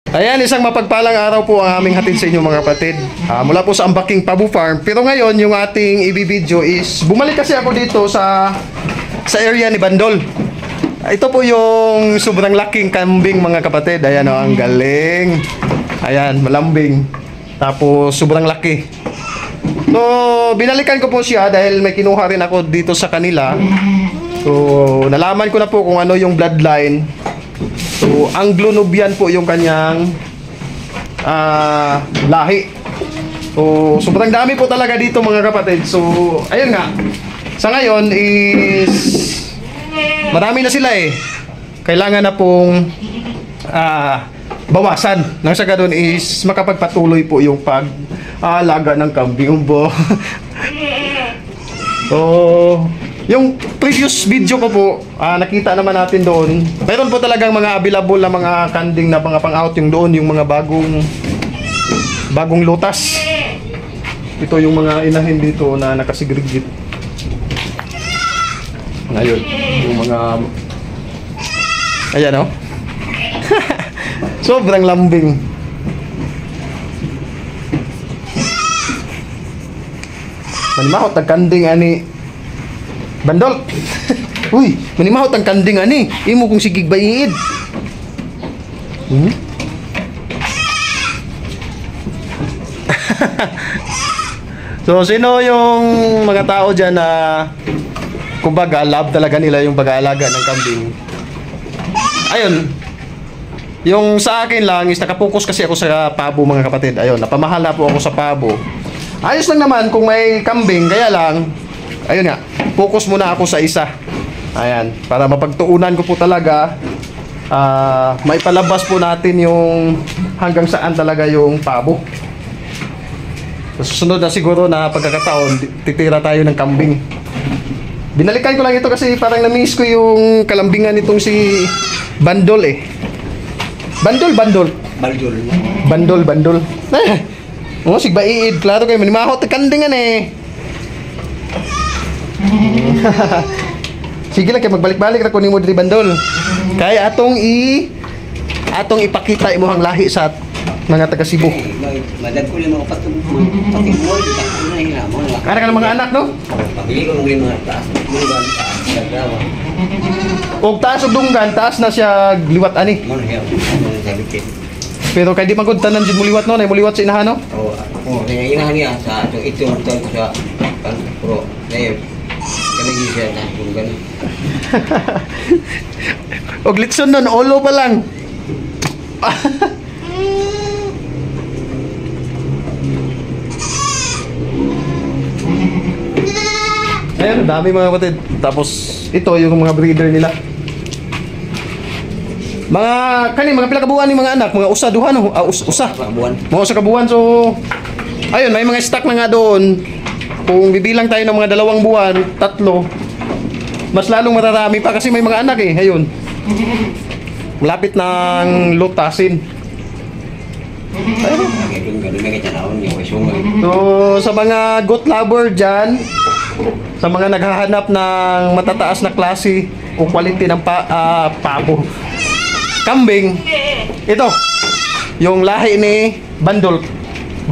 Ayan, isang mapagpalang araw po ang aming hatid sa inyo mga kapatid. Mula po sa Ambaking Pabo Farm. Pero ngayon, yung ating ibibideo is, bumalik kasi ako dito sa area ni Bandol. Ito po yung sobrang laking kambing mga kapatid. Ayan o, ang galing. Ayan, malambing. Tapos, sobrang laki. So, binalikan ko po siya dahil may kinuha rin ako dito sa kanila. So, nalaman ko na po kung ano yung bloodline. So, Anglo-Nubian po yung kanyang lahi. So, sobrang dami po talaga dito mga kapatid. So, ayun nga. Sa ngayon is marami na sila eh. Kailangan na pong bawasan. Nang sa ganun is makapagpatuloy po yung pag-aalaga ng kambing umbo. So, yung previous video ko po, nakita naman natin doon. Mayroon po talagang mga available na mga kanding na mga pang-out yung doon, yung mga bagong lutas. Ito yung mga inahin dito na nakasigrigit. Ngayon, yung mga ayan o. Sobrang lambing. Manimahot ang kanding ani Bandol. Uy, manimahot ang kanding ani. Imo kung sigig bayiid. So, sino yung mga tao dyan na kumbaga, love talaga nila yung pag-aalaga ng kambing? Ayun. Yung sa akin lang is nakapokus kasi ako sa pabo mga kapatid. Ayun, napamahal na po ako sa pabo. Ayos lang naman kung may kambing, kaya lang ayun nga, focus muna ako sa isa. Ayan, para mapagtuunan ko po talaga, maipalabas po natin yung hanggang saan talaga yung pabo. Sa susunod na siguro na pagkakataon, titira tayo ng kambing. Binalikan ko lang ito kasi parang na-miss ko yung kalambingan nitong si Bandol eh. Bandol. Sigbaiid, klaro kayo, manimahot kandingan eh. Sige lang kayo, magbalik-balik na kunin mo dito Bandol. Kaya atong ipakita mo ang lahi sa mga taga Cebu. Madag ko lang mga patibuhay, Kaya ka ng mga anak, no? Pagili ko ng mga taas, dunggan, taas, dawa. O taas o dunggan, taas na siya liwat ani. Pero kaya di magkuntanan dyan muliwat no? Nay muliwat sa inahan no? Oo, inahan niya sa ito ko sa pro. Kami siya na dunggan. Og litson nun, olo pa lang. Ayan, dami mga kapatid. Tapos, ito yung mga breeder nila. Mga pila kabuuan ni mga anak, mga usa duha no? Usa. Mga usa kabuuan. So, ayun, may mga stock na nga doon. Kung bibilang tayo ng mga 2 buwan, 3, mas lalong mararami pa kasi may mga anak eh. Ayun. Malapit ng lutasin. So, sa mga goat lover dyan, sa mga naghahanap ng matataas na klase o quality ng pabo, kambing, ito, yung lahi ni Bandol.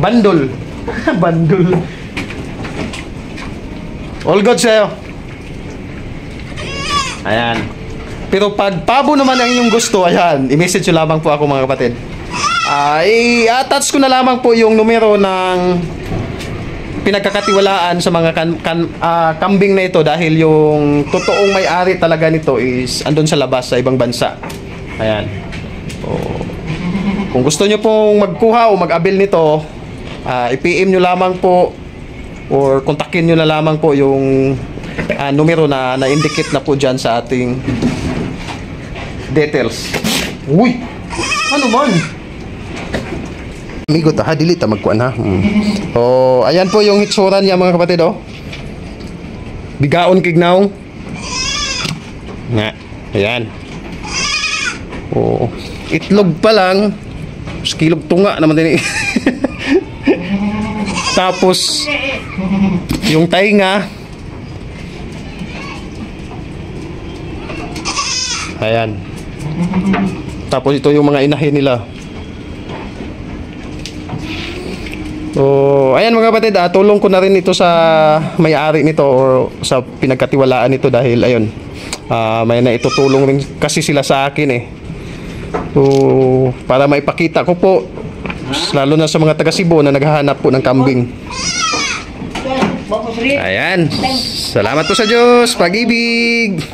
Bandol. All good sa'yo. Ayan. Pero pag pabo naman ang inyong gusto, ayan, i-message nyo lamang po ako mga kapatid. I-attach ko na lamang po yung numero ng pinagkakatiwalaan sa mga kambing na ito dahil yung totoong may-ari talaga nito is andun sa labas sa ibang bansa. Ayan. So, kung gusto nyo pong magkuha o mag-abil nito, i-PM nyo lamang po or kontakin nyo na lamang po yung numero na na-indicate na po dyan sa ating details. Uy! Ano man? Amigo ta, dili ta magkuan ha. So, ayan po yung hitsura niya mga kapatid oh. Bigaon kignaw. Nga, ayan. Oh, itlog pa lang. Kilog tunga naman din. Tapos yung tainga. Ayan. Tapos ito yung mga inahin nila. So, ayan mga kapatid, tulong ko na rin ito sa may-ari nito or sa pinagkatiwalaan nito dahil ayun, may naitutulong rin kasi sila sa akin eh. So, para maipakita ko po, lalo na sa mga taga Cebu na naghahanap po ng kambing. Ayan, salamat po sa Diyos, pag-ibig.